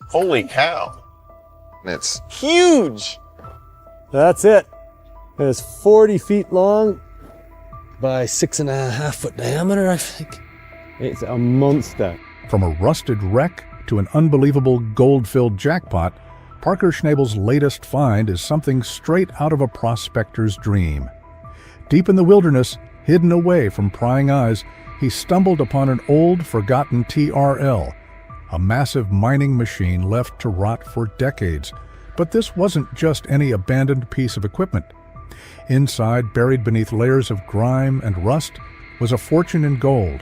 Holy cow. It's Huge. That's it. It is 40 feet long by 6.5 foot diameter, I think. It's a monster. From a rusted wreck to an unbelievable gold-filled jackpot, Parker Schnabel's latest find is something straight out of a prospector's dream. Deep in the wilderness, hidden away from prying eyes, he stumbled upon an old, forgotten TRL, a massive mining machine left to rot for decades. But this wasn't just any abandoned piece of equipment. Inside, buried beneath layers of grime and rust, was a fortune in gold,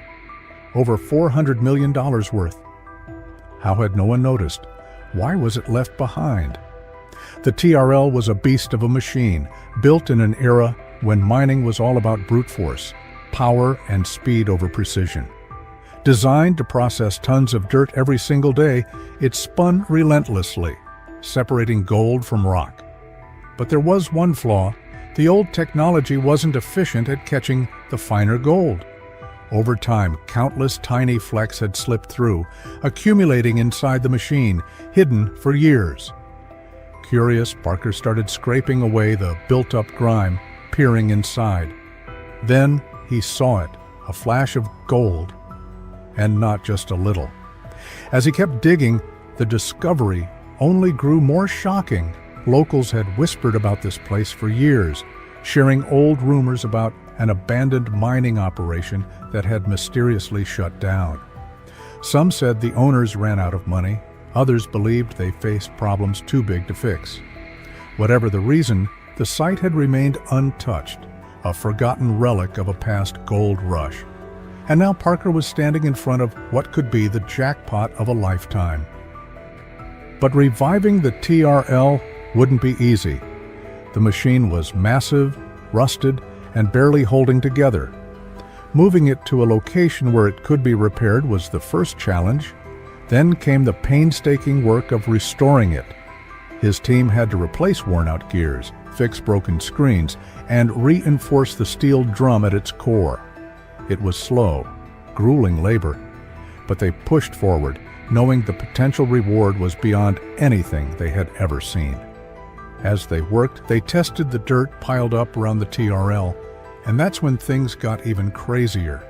over $400 million worth. How had no one noticed? Why was it left behind? The TRL was a beast of a machine, built in an era when mining was all about brute force, power and speed over precision. Designed to process tons of dirt every single day, it spun relentlessly, separating gold from rock. But there was one flaw. The old technology wasn't efficient at catching the finer gold. Over time, countless tiny flecks had slipped through, accumulating inside the machine, hidden for years. Curious, Parker started scraping away the built-up grime, peering inside. Then he saw it, a flash of gold, and not just a little. As he kept digging, the discovery only grew more shocking. Locals had whispered about this place for years, sharing old rumors about an abandoned mining operation that had mysteriously shut down. Some said the owners ran out of money, others believed they faced problems too big to fix. Whatever the reason, the site had remained untouched, a forgotten relic of a past gold rush. And now Parker was standing in front of what could be the jackpot of a lifetime. But reviving the TRL wouldn't be easy. The machine was massive, rusted, and barely holding together. Moving it to a location where it could be repaired was the first challenge. Then came the painstaking work of restoring it. His team had to replace worn-out gears, fix broken screens, and reinforce the steel drum at its core. It was slow, grueling labor, but they pushed forward, knowing the potential reward was beyond anything they had ever seen. As they worked, they tested the dirt piled up around the TRL, and that's when things got even crazier.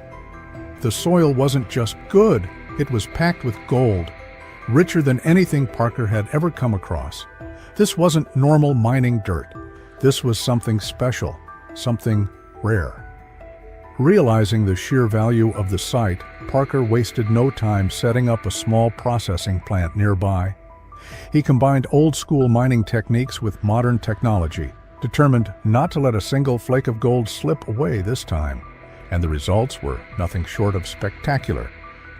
The soil wasn't just good, it was packed with gold, richer than anything Parker had ever come across. This wasn't normal mining dirt. This was something special, something rare. Realizing the sheer value of the site, Parker wasted no time setting up a small processing plant nearby. He combined old-school mining techniques with modern technology, determined not to let a single flake of gold slip away this time. And the results were nothing short of spectacular.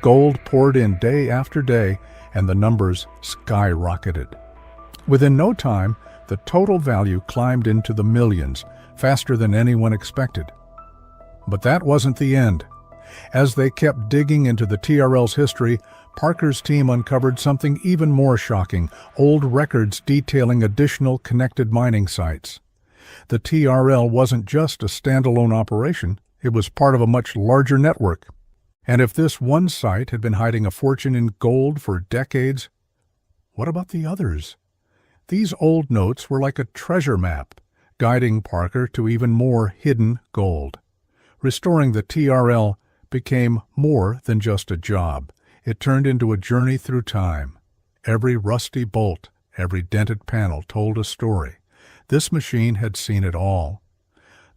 Gold poured in day after day, and the numbers skyrocketed. Within no time, the total value climbed into the millions, faster than anyone expected. But that wasn't the end. As they kept digging into the TRL's history, Parker's team uncovered something even more shocking, old records detailing additional connected mining sites. The TRL wasn't just a standalone operation, it was part of a much larger network. And if this one site had been hiding a fortune in gold for decades, what about the others? These old notes were like a treasure map, guiding Parker to even more hidden gold. Restoring the TRL became more than just a job. It turned into a journey through time. Every rusty bolt, every dented panel told a story. This machine had seen it all.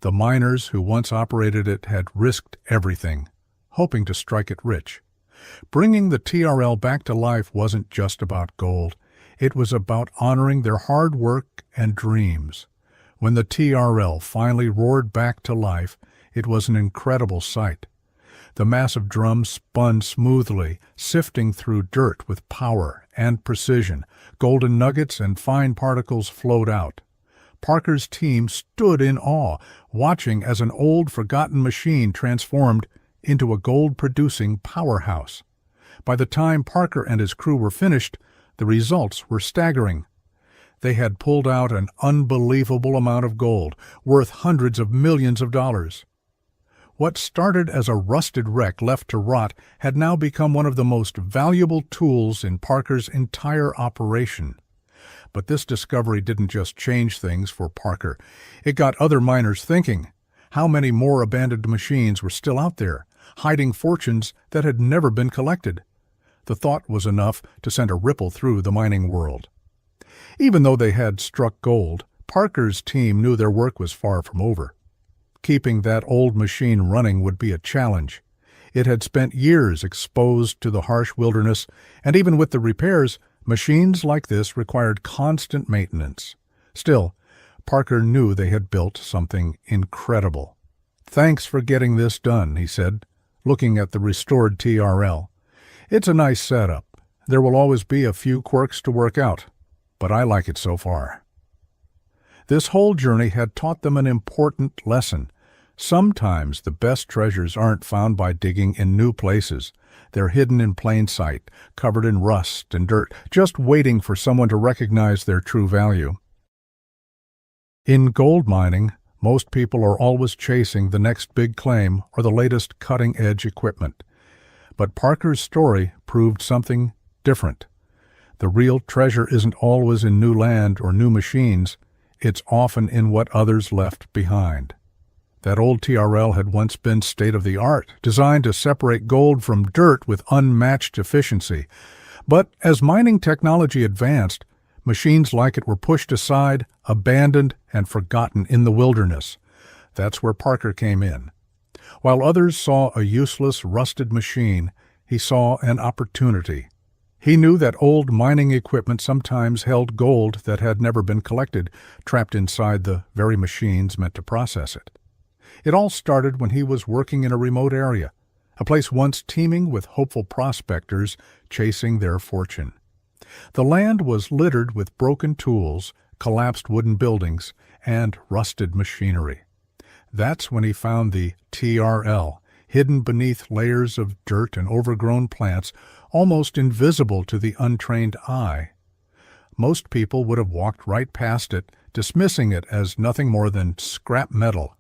The miners who once operated it had risked everything, hoping to strike it rich. Bringing the TRL back to life wasn't just about gold. It was about honoring their hard work and dreams. When the TRL finally roared back to life, it was an incredible sight. The massive drum spun smoothly, sifting through dirt with power and precision. Golden nuggets and fine particles flowed out. Parker's team stood in awe, watching as an old, forgotten machine transformed into a gold-producing powerhouse. By the time Parker and his crew were finished, the results were staggering. They had pulled out an unbelievable amount of gold, worth hundreds of millions of dollars. What started as a rusted wreck left to rot had now become one of the most valuable tools in Parker's entire operation. But this discovery didn't just change things for Parker. It got other miners thinking. How many more abandoned machines were still out there, hiding fortunes that had never been collected? The thought was enough to send a ripple through the mining world. Even though they had struck gold, Parker's team knew their work was far from over. Keeping that old machine running would be a challenge. It had spent years exposed to the harsh wilderness, and even with the repairs, machines like this required constant maintenance. Still, Parker knew they had built something incredible. "Thanks for getting this done," he said, looking at the restored TRL. "It's a nice setup. There will always be a few quirks to work out, but I like it so far." This whole journey had taught them an important lesson. Sometimes the best treasures aren't found by digging in new places. They're hidden in plain sight, covered in rust and dirt, just waiting for someone to recognize their true value. In gold mining, most people are always chasing the next big claim or the latest cutting-edge equipment. But Parker's story proved something different. The real treasure isn't always in new land or new machines. It's often in what others left behind. That old TRL had once been state-of-the-art, designed to separate gold from dirt with unmatched efficiency. But as mining technology advanced, machines like it were pushed aside, abandoned, and forgotten in the wilderness. That's where Parker came in. While others saw a useless, rusted machine, he saw an opportunity. He knew that old mining equipment sometimes held gold that had never been collected, trapped inside the very machines meant to process it. It all started when he was working in a remote area, a place once teeming with hopeful prospectors chasing their fortune. The land was littered with broken tools, collapsed wooden buildings, and rusted machinery. That's when he found the TRL, hidden beneath layers of dirt and overgrown plants, almost invisible to the untrained eye. Most people would have walked right past it, dismissing it as nothing more than scrap metal.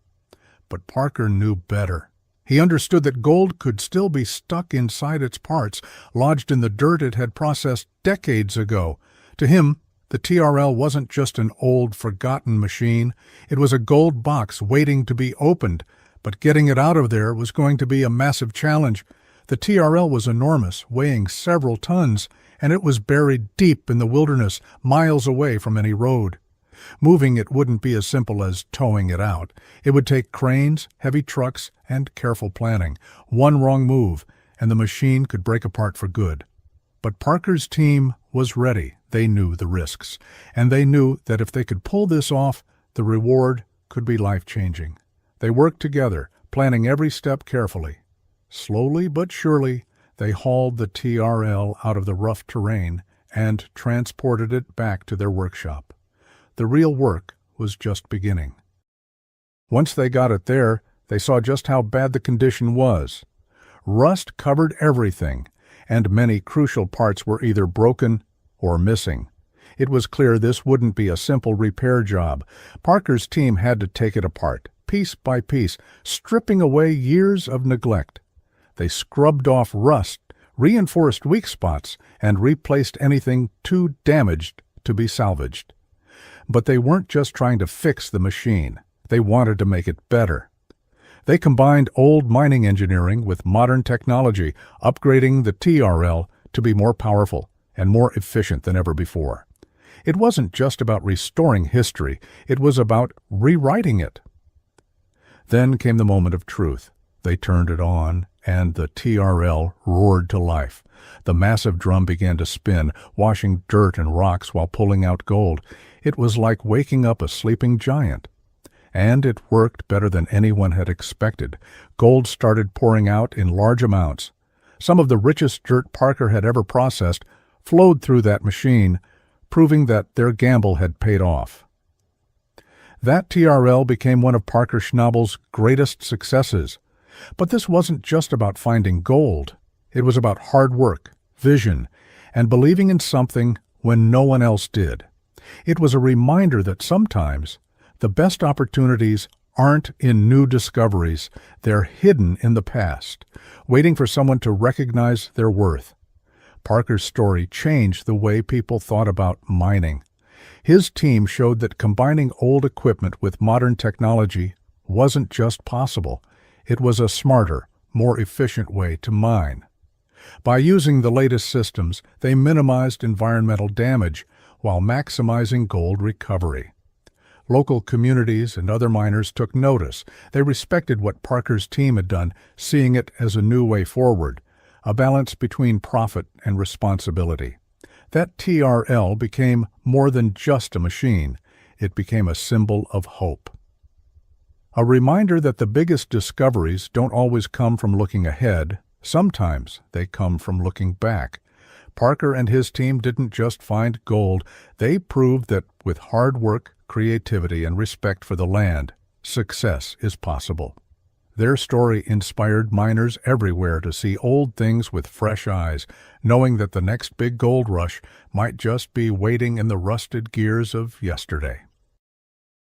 But Parker knew better. He understood that gold could still be stuck inside its parts, lodged in the dirt it had processed decades ago. To him, the TRL wasn't just an old, forgotten machine. It was a gold box waiting to be opened, but getting it out of there was going to be a massive challenge. The TRL was enormous, weighing several tons, and it was buried deep in the wilderness, miles away from any road. Moving it wouldn't be as simple as towing it out. It would take cranes, heavy trucks, and careful planning. One wrong move, and the machine could break apart for good. But Parker's team was ready. They knew the risks, and they knew that if they could pull this off, the reward could be life-changing. They worked together, planning every step carefully. Slowly but surely, they hauled the TRL out of the rough terrain and transported it back to their workshop. The real work was just beginning. Once they got it there, they saw just how bad the condition was. Rust covered everything, and many crucial parts were either broken or missing. It was clear this wouldn't be a simple repair job. Parker's team had to take it apart, piece by piece, stripping away years of neglect. They scrubbed off rust, reinforced weak spots, and replaced anything too damaged to be salvaged. But they weren't just trying to fix the machine. They wanted to make it better. They combined old mining engineering with modern technology, upgrading the TRL to be more powerful and more efficient than ever before. It wasn't just about restoring history. It was about rewriting it. Then came the moment of truth. They turned it on, and the TRL roared to life. The massive drum began to spin, washing dirt and rocks while pulling out gold. It was like waking up a sleeping giant. And it worked better than anyone had expected. Gold started pouring out in large amounts. Some of the richest dirt Parker had ever processed flowed through that machine, proving that their gamble had paid off. That TRL became one of Parker Schnabel's greatest successes. But this wasn't just about finding gold. It was about hard work, vision, and believing in something when no one else did. It was a reminder that sometimes the best opportunities aren't in new discoveries, they're hidden in the past, waiting for someone to recognize their worth. Parker's story changed the way people thought about mining. His team showed that combining old equipment with modern technology wasn't just possible, it was a smarter, more efficient way to mine. By using the latest systems, they minimized environmental damage while maximizing gold recovery. Local communities and other miners took notice. They respected what Parker's team had done, seeing it as a new way forward, a balance between profit and responsibility. That TRL became more than just a machine. It became a symbol of hope. A reminder that the biggest discoveries don't always come from looking ahead. Sometimes they come from looking back. Parker and his team didn't just find gold. They proved that with hard work, creativity, and respect for the land, success is possible. Their story inspired miners everywhere to see old things with fresh eyes, knowing that the next big gold rush might just be waiting in the rusted gears of yesterday.